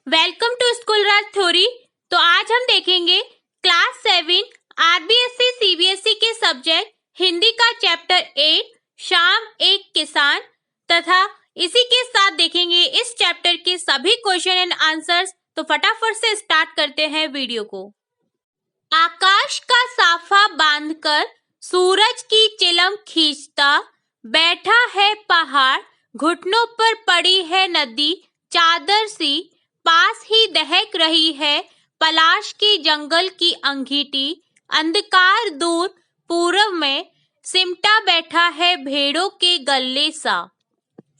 Welcome to school Raj theory. तो आज हम देखेंगे क्लास 7 आरबीएसई सीबीएसई के सब्जेक्ट हिंदी का चैप्टर 8 शाम एक किसान तथा इसी के साथ देखेंगे इस चैप्टर के सभी क्वेश्चन एंड आंसर्स। तो फटाफट से स्टार्ट करते हैं वीडियो को। आकाश का साफा बांधकर सूरज की चिलम खींचता बैठा है पहाड़, घुटनों पर पड़ी है नदी चादर सी, पास ही दहक रही है पलाश की जंगल की अंगीठी, अंधकार दूर पूरब में सिमटा बैठा है भेड़ों के गले सा।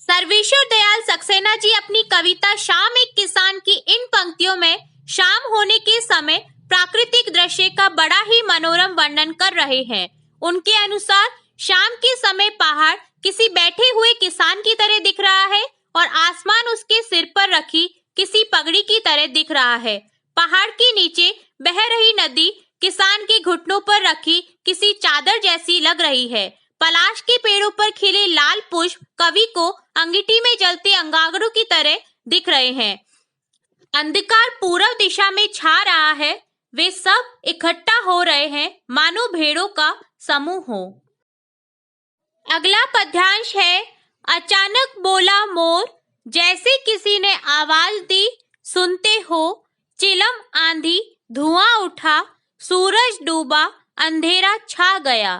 सर्वेश्वर दयाल सक्सेना जी अपनी कविता शाम एक किसान की इन पंक्तियों में शाम होने के समय प्राकृतिक दृश्य का बड़ा ही मनोरम वर्णन कर रहे हैं। उनके अनुसार शाम के समय पहाड़ किसी बैठे हुए किसान की तरह दिख रहा है और आसमान उसके सिर पर रखी किसी पगड़ी की तरह दिख रहा है। पहाड़ के नीचे बह रही नदी किसान के घुटनों पर रखी किसी चादर जैसी लग रही है। पलाश के पेड़ों पर खिले लाल पुष्प कवि को अंगीठी में जलते अंगारों की तरह दिख रहे हैं। अंधकार पूर्व दिशा में छा रहा है, वे सब इकट्ठा हो रहे हैं मानो भेड़ों का समूह हो। अगला पद्यांश है, अचानक बोला मोर जैसे किसी ने आवाज दी, सुनते हो चिलम आंधी धुआं उठा, सूरज डूबा अंधेरा छा गया।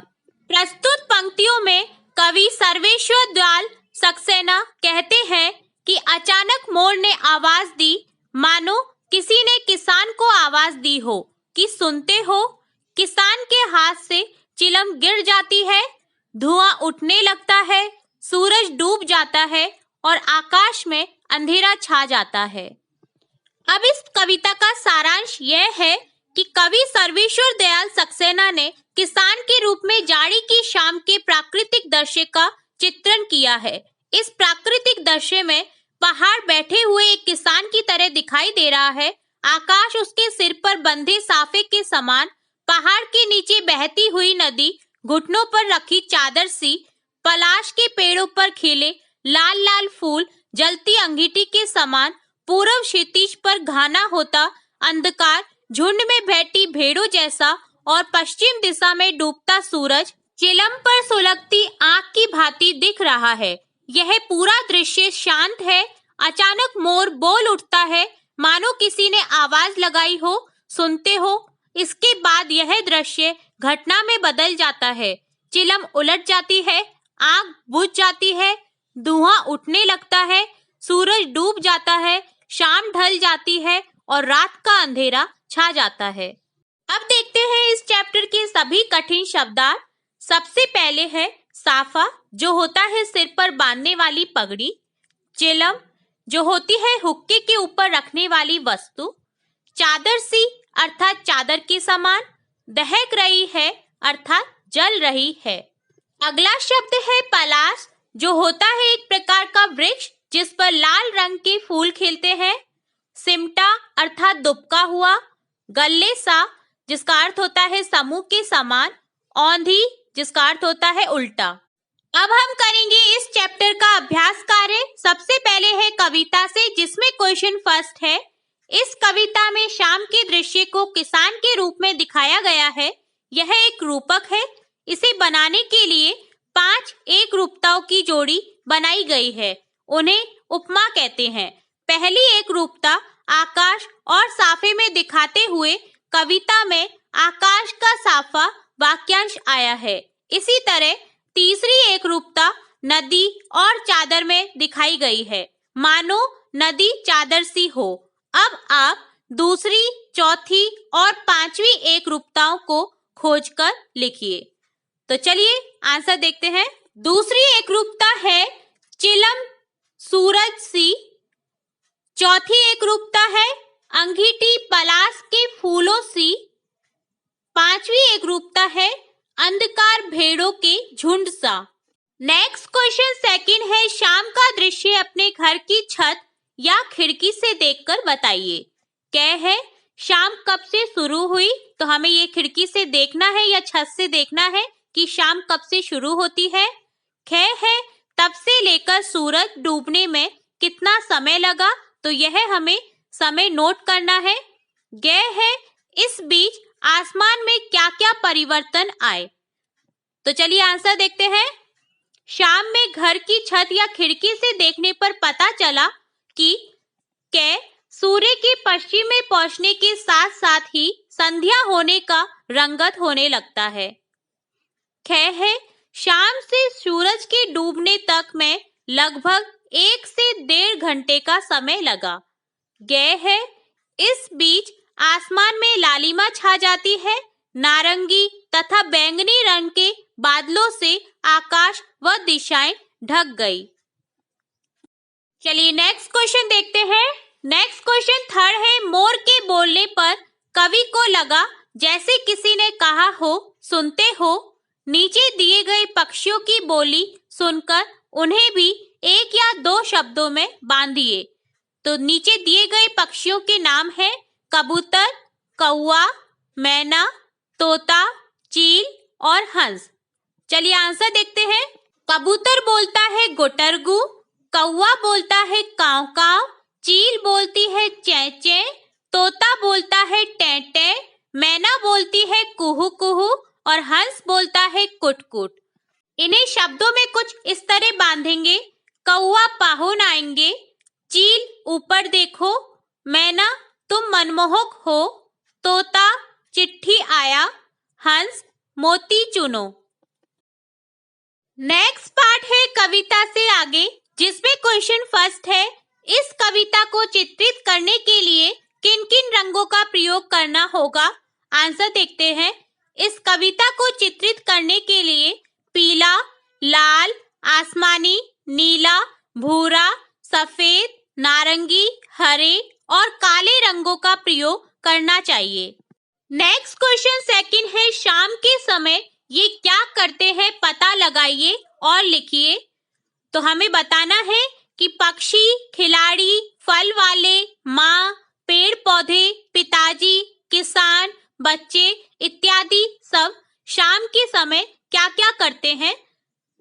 प्रस्तुत पंक्तियों में कवि सर्वेश्वर दयाल सक्सेना कहते हैं कि अचानक मोर ने आवाज दी, मानो किसी ने किसान को आवाज दी हो कि सुनते हो। किसान के हाथ से चिलम गिर जाती है, धुआं उठने लगता है, सूरज डूब जाता है और आकाश में अंधेरा छा जाता है। अब इस कविता का सारांश यह है कि कवि सर्वेश्वर दयाल सक्सेना ने किसान के रूप में जाड़ी की शाम के प्राकृतिक दृश्य का चित्रण किया है। इस प्राकृतिक दृश्य में पहाड़ बैठे हुए एक किसान की तरह दिखाई दे रहा है। आकाश उसके सिर पर बंधे साफे के समान, पहाड़ के नीचे बहती हुई नदी घुटनों पर रखी चादर सी, पलाश के पेड़ों पर खिले लाल लाल फूल जलती अंगीठी के समान, पूर्व क्षितिज पर घाना होता अंधकार झुंड में बैठी भेड़ों जैसा और पश्चिम दिशा में डूबता सूरज चिलम पर सुलगती आंख की भांति दिख रहा है। यह पूरा दृश्य शांत है। अचानक मोर बोल उठता है, मानो किसी ने आवाज लगाई हो, सुनते हो। इसके बाद यह दृश्य घटना में बदल जाता है। चिलम उलट जाती है, आग बुझ जाती है, धुआं उठने लगता है, सूरज डूब जाता है, शाम ढल जाती है और रात का अंधेरा छा जाता है। अब देखते हैं इस चैप्टर के सभी कठिन शब्दार्थ। सबसे पहले है साफा, जो होता है सिर पर बांधने वाली पगड़ी। चिलम, जो होती है हुक्के के ऊपर रखने वाली वस्तु। चादर सी, अर्थात चादर के समान। दहक रही है, अर्थात जल रही है। अगला शब्द है पलाश, जो होता है एक प्रकार का वृक्ष जिस पर लाल रंग के फूल खिलते हैं। सिमटा, अर्थात दुबका हुआ। गल्ले सा, जिसका अर्थ होता है समूह के समान। औंधी, जिसका अर्थ होता है उल्टा। अब हम करेंगे इस चैप्टर का अभ्यास कार्य। सबसे पहले है कविता से, जिसमें क्वेश्चन फर्स्ट है। इस कविता में शाम के दृश्य को किसान के रूप में दिखाया गया है। यह एक रूपक है। इसे बनाने के लिए 5 एक रूपताओं की जोड़ी बनाई गई है। उन्हें उपमा कहते हैं। पहली एक रूपता आकाश और साफे में दिखाते हुए कविता में आकाश का साफा वाक्यांश आया है। इसी तरह तीसरी एक रूपता नदी और चादर में दिखाई गई है, मानो नदी चादर सी हो। अब आप दूसरी, चौथी और 5वीं एक रूपताओं को खोजकर लिखिए। तो चलिए आंसर देखते हैं। दूसरी एक रूपता है चिलम सूरज सी। चौथी एक रूपता है अंगीठी पलाश के फूलों सी। 5वीं एक रूपता है अंधकार भेड़ों के झुंड सा। नेक्स्ट क्वेश्चन सेकंड है, शाम का दृश्य अपने घर की छत या खिड़की से देखकर बताइए। क्या है, शाम कब से शुरू हुई, तो हमें ये खिड़की से देखना है या छत से देखना है कि शाम कब से शुरू होती है। ख है, तब से लेकर सूरज डूबने में कितना समय लगा, तो यह हमें समय नोट करना है। गए है इस बीच आसमान में क्या क्या परिवर्तन आए। तो चलिए आंसर देखते हैं। शाम में घर की छत या खिड़की से देखने पर पता चला कि कै सूर्य के पश्चिम में पहुंचने के साथ साथ ही संध्या होने का रंगत होने लगता है। ख है शाम से सूरज के डूबने तक में लगभग 1 से 1.5 घंटे का समय लगा। गए है इस बीच आसमान में लालिमा छा जाती है। नारंगी तथा बैंगनी रंग के बादलों से आकाश व दिशाएं ढक गई। चलिए नेक्स्ट क्वेश्चन देखते हैं। नेक्स्ट क्वेश्चन थर्ड है। मोर के बोलने पर कवि को लगा जैसे किसी ने कहा हो, सुनते हो। नीचे दिए गए पक्षियों की बोली सुनकर उन्हें भी 1 या 2 शब्दों में बांधिए। तो नीचे दिए गए पक्षियों के नाम है कबूतर, कौवा, मैना, तोता, चील और हंस। चलिए आंसर देखते हैं। कबूतर बोलता है गुटरगू, कौवा बोलता है काव काव, चील बोलती है चै चै, तोता बोलता है टें टें, मैना बोलती है कुहू कुहू और हंस बोलता है कुट कुट। इन्हें शब्दों में कुछ इस तरह बांधेंगे। कौवा पाहुन आएंगे, चील ऊपर देखो, मैना तुम मनमोहक हो, तोता चिट्ठी आया, हंस मोती चुनो। नेक्स्ट पार्ट है कविता से आगे, जिसमें क्वेश्चन फर्स्ट है। इस कविता को चित्रित करने के लिए किन किन रंगों का प्रयोग करना होगा। आंसर देखते हैं। इस कविता को चित्रित करने के लिए पीला, लाल, आसमानी, नीला, भूरा, सफेद, नारंगी, हरे और काले रंगों का प्रयोग करना चाहिए। नेक्स्ट क्वेश्चन सेकंड है। शाम के समय ये क्या करते हैं पता लगाइए और लिखिए। तो हमें बताना है कि पक्षी, खिलाड़ी, फल वाले, माँ, पेड़ पौधे, पिताजी, किसान, बच्चे इत्यादि सब शाम के समय क्या क्या करते हैं।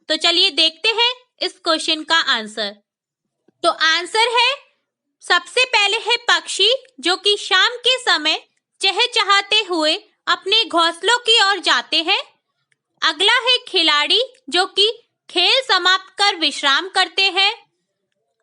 तो चलिए देखते हैं इस क्वेश्चन का आंसर। तो आंसर है, सबसे पहले है पक्षी जो कि शाम के समय चहचहाते हुए अपने घोंसलों की ओर जाते हैं। अगला है खिलाड़ी जो कि खेल समाप्त कर विश्राम करते हैं।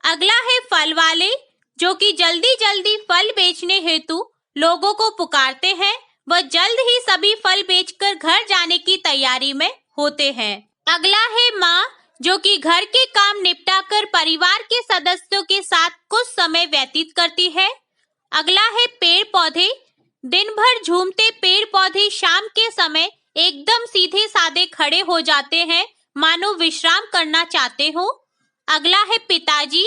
अगला है फल वाले जो कि जल्दी जल्दी फल बेचने हेतु लोगों को पुकारते हैं। वह जल्द ही सभी फल बेचकर घर जाने की तैयारी में होते हैं। अगला है माँ जो कि घर के काम निपटाकर परिवार के सदस्यों के साथ कुछ समय व्यतीत करती है। अगला है पेड़ पौधे, दिन भर झूमते पेड़ पौधे शाम के समय एकदम सीधे साधे खड़े हो जाते हैं, मानो विश्राम करना चाहते हो। अगला है पिताजी,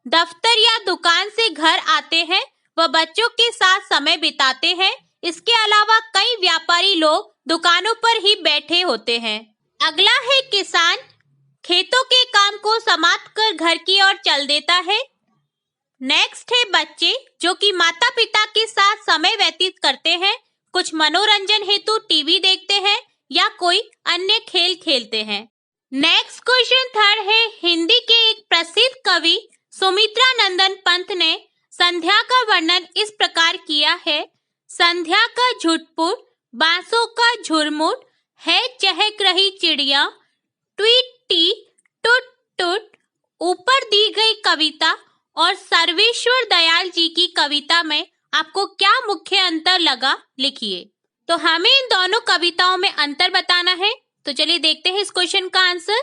दफ्तर या दुकान से घर आते हैं, वह बच्चों के साथ समय बिताते हैं। इसके अलावा कई व्यापारी लोग दुकानों पर ही बैठे होते हैं। अगला है किसान, खेतों के काम को समाप्त कर घर की ओर चल देता है। नेक्स्ट है बच्चे जो कि माता पिता के साथ समय व्यतीत करते हैं, कुछ मनोरंजन हेतु टीवी देखते हैं या कोई अन्य खेल खेलते हैं। नेक्स्ट क्वेश्चन थर्ड है। हिंदी के एक प्रसिद्ध कवि सुमित्रा नंदन पंत ने संध्या का वर्णन इस प्रकार किया है। संध्या का झुटपुट, बांसों का झुरमुट, है चहक रही चिड़िया, ट्वीट टी टुट टुट। ऊपर दी गई कविता और सर्वेश्वर दयाल जी की कविता में आपको क्या मुख्य अंतर लगा, लिखिए। तो हमें इन दोनों कविताओं में अंतर बताना है। तो चलिए देखते हैं इस क्वेश्चन का आंसर।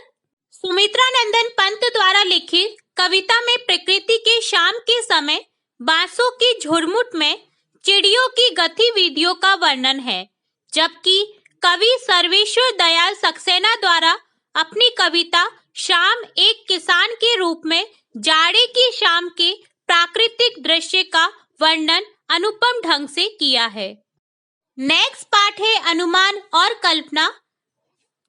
सुमित्रा नंदन पंत द्वारा लिखित कविता में प्रकृति के शाम के समय बांसों की झुरमुट में चिड़ियों की गतिविधियों का वर्णन है, जबकि कवि सर्वेश्वर दयाल सक्सेना द्वारा अपनी कविता शाम एक किसान के रूप में जाड़े की शाम के प्राकृतिक दृश्य का वर्णन अनुपम ढंग से किया है। नेक्स्ट पार्ट है अनुमान और कल्पना,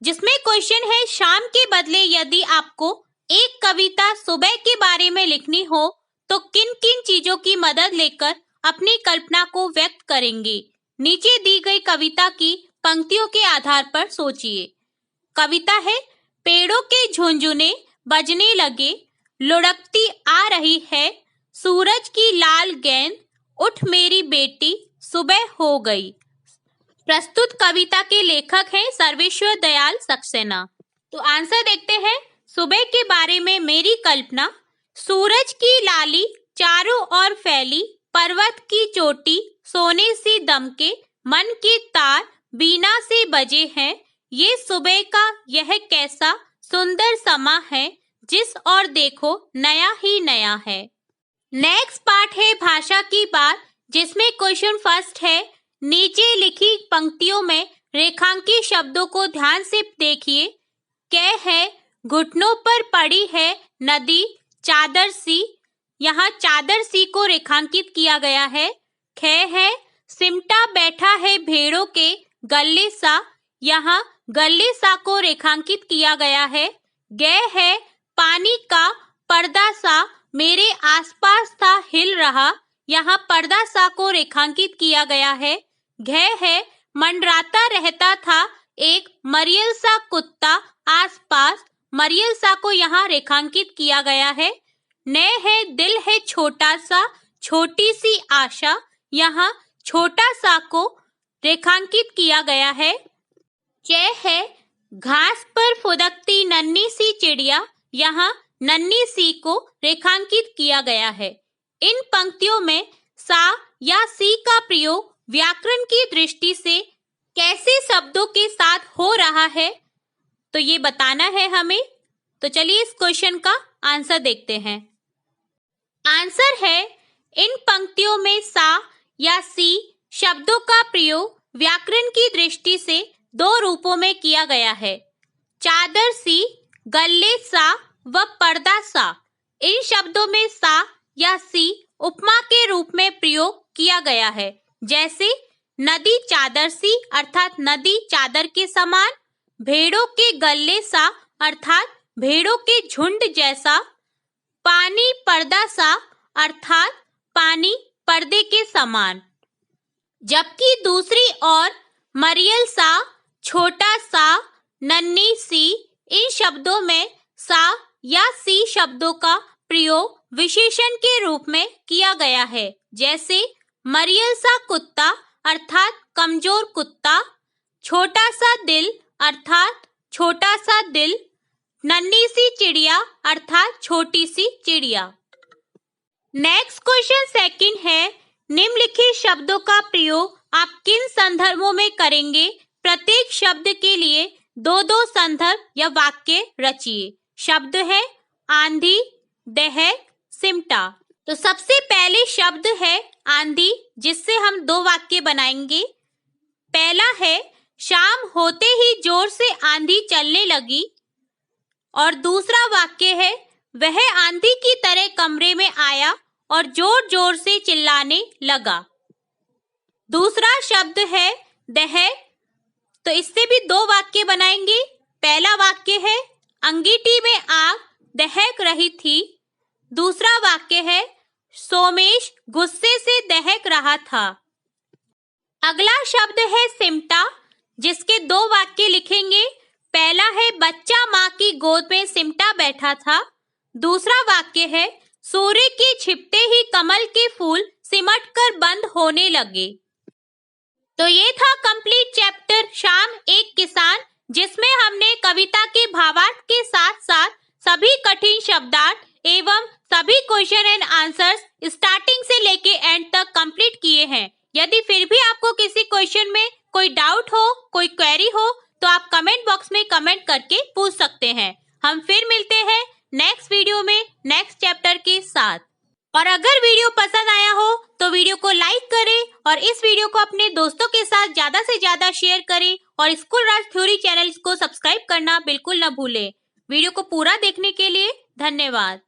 जिसमें क्वेश्चन है शाम के बदले यदि आपको एक कविता सुबह के बारे में लिखनी हो तो किन किन चीजों की मदद लेकर अपनी कल्पना को व्यक्त करेंगे। नीचे दी गई कविता की पंक्तियों के आधार पर सोचिए। कविता है, पेड़ों के झुंझुने बजने लगे, लुढ़कती आ रही है सूरज की लाल गेंद, उठ मेरी बेटी सुबह हो गई। प्रस्तुत कविता के लेखक हैं सर्वेश्वर दयाल सक्सेना। तो आंसर देखते हैं। सुबह के बारे में मेरी कल्पना, सूरज की लाली चारों ओर फैली, पर्वत की चोटी सोने सी दमके, मन के तार बीना से बजे हैं, ये सुबह का यह कैसा सुंदर समा है, जिस ओर देखो नया ही नया है। नेक्स्ट पार्ट है भाषा की बात, जिसमें क्वेश्चन फर्स्ट है, नीचे लिखी पंक्तियों में रेखांकित शब्दों को ध्यान से देखिए। कै है, घुटनों पर पड़ी है नदी चादर सी, यहाँ चादर सी को रेखांकित किया गया है। खे है, सिमटा बैठा है भेड़ों के गले सा, यहाँ गले सा को रेखांकित किया गया है। गे है, पानी का पर्दा सा मेरे आसपास था हिल रहा, यहाँ पर्दा सा को रेखांकित किया गया है। घे है, मंडराता रहता था एक मरियल सा कुत्ता आसपास, मरियल सा को यहाँ रेखांकित किया गया है। ने है, दिल है छोटा सा छोटी सी आशा, यहाँ छोटा सा को रेखांकित किया गया है। चे है, घास पर फुदकती नन्ही सी चिड़िया, यहाँ नन्ही सी को रेखांकित किया गया है। इन पंक्तियों में सा या सी का प्रयोग व्याकरण की दृष्टि से कैसे शब्दों के साथ हो रहा है, तो ये बताना है हमें। तो चलिए इस क्वेश्चन का आंसर देखते हैं। आंसर है, इन पंक्तियों में सा या सी शब्दों का प्रयोग व्याकरण की दृष्टि से दो रूपों में किया गया है, चादर सी, गले सा व पर्दा सा। इन शब्दों में सा या सी उपमा के रूप में प्रयोग किया गया है, जैसे नदी चादर सी अर्थात नदी चादर के समान, भेड़ों के गले सा अर्थात भेड़ों के झुंड जैसा, पानी पर्दा सा अर्थात पानी पर्दे के समान। जबकि दूसरी ओर मरियल सा, छोटा सा, नन्ही सी, इन शब्दों में सा या सी शब्दों का प्रयोग विशेषण के रूप में किया गया है, जैसे मरियल सा कुत्ता अर्थात कमजोर कुत्ता, छोटा सा दिल अर्थात छोटा सा दिल, नन्ही सी चिड़िया अर्थात छोटी सी चिड़िया। नेक्स्ट क्वेश्चन सेकंड है, निम्नलिखित शब्दों का प्रयोग आप किन संदर्भों में करेंगे? प्रत्येक शब्द के लिए दो दो संदर्भ या वाक्य रचिए। शब्द है आंधी, दहक, सिमटा। तो सबसे पहले शब्द है आंधी, जिससे हम दो वाक्य बनाएंगे। पहला है, शाम होते ही जोर से आंधी चलने लगी। और दूसरा वाक्य है, वह आंधी की तरह कमरे में आया और जोर जोर से चिल्लाने लगा। दूसरा शब्द है दहक, तो इससे भी दो वाक्य बनाएंगे। पहला वाक्य है, अंगीठी में आग दहक रही थी। दूसरा वाक्य है, सोमेश गुस्से से दहक रहा था। अगला शब्द है सिमटा, जिसके दो वाक्य लिखेंगे। पहला है, बच्चा माँ की गोद में सिमटा बैठा था। दूसरा वाक्य है, सूर्य के छिपते ही कमल के फूल सिमट कर बंद होने लगे। तो ये था कंप्लीट चैप्टर शाम एक किसान, जिसमें हमने कविता के भावार्थ के साथ साथ सभी कठिन शब्दार्थ एवं सभी क्वेश्चन एंड आंसर्स स्टार्टिंग से लेके एंड तक कंप्लीट किए हैं। यदि फिर भी आपको किसी क्वेश्चन में कोई डाउट हो, कोई क्वेरी हो, तो आप कमेंट बॉक्स में कमेंट करके पूछ सकते हैं। हम फिर मिलते हैं नेक्स्ट वीडियो में नेक्स्ट चैप्टर के साथ। और अगर वीडियो पसंद आया हो तो वीडियो को लाइक करें और इस वीडियो को अपने दोस्तों के साथ ज्यादा से ज्यादा शेयर करें और स्कूल राज थ्योरी चैनल को सब्सक्राइब करना बिल्कुल न भूलें। वीडियो को पूरा देखने के लिए धन्यवाद।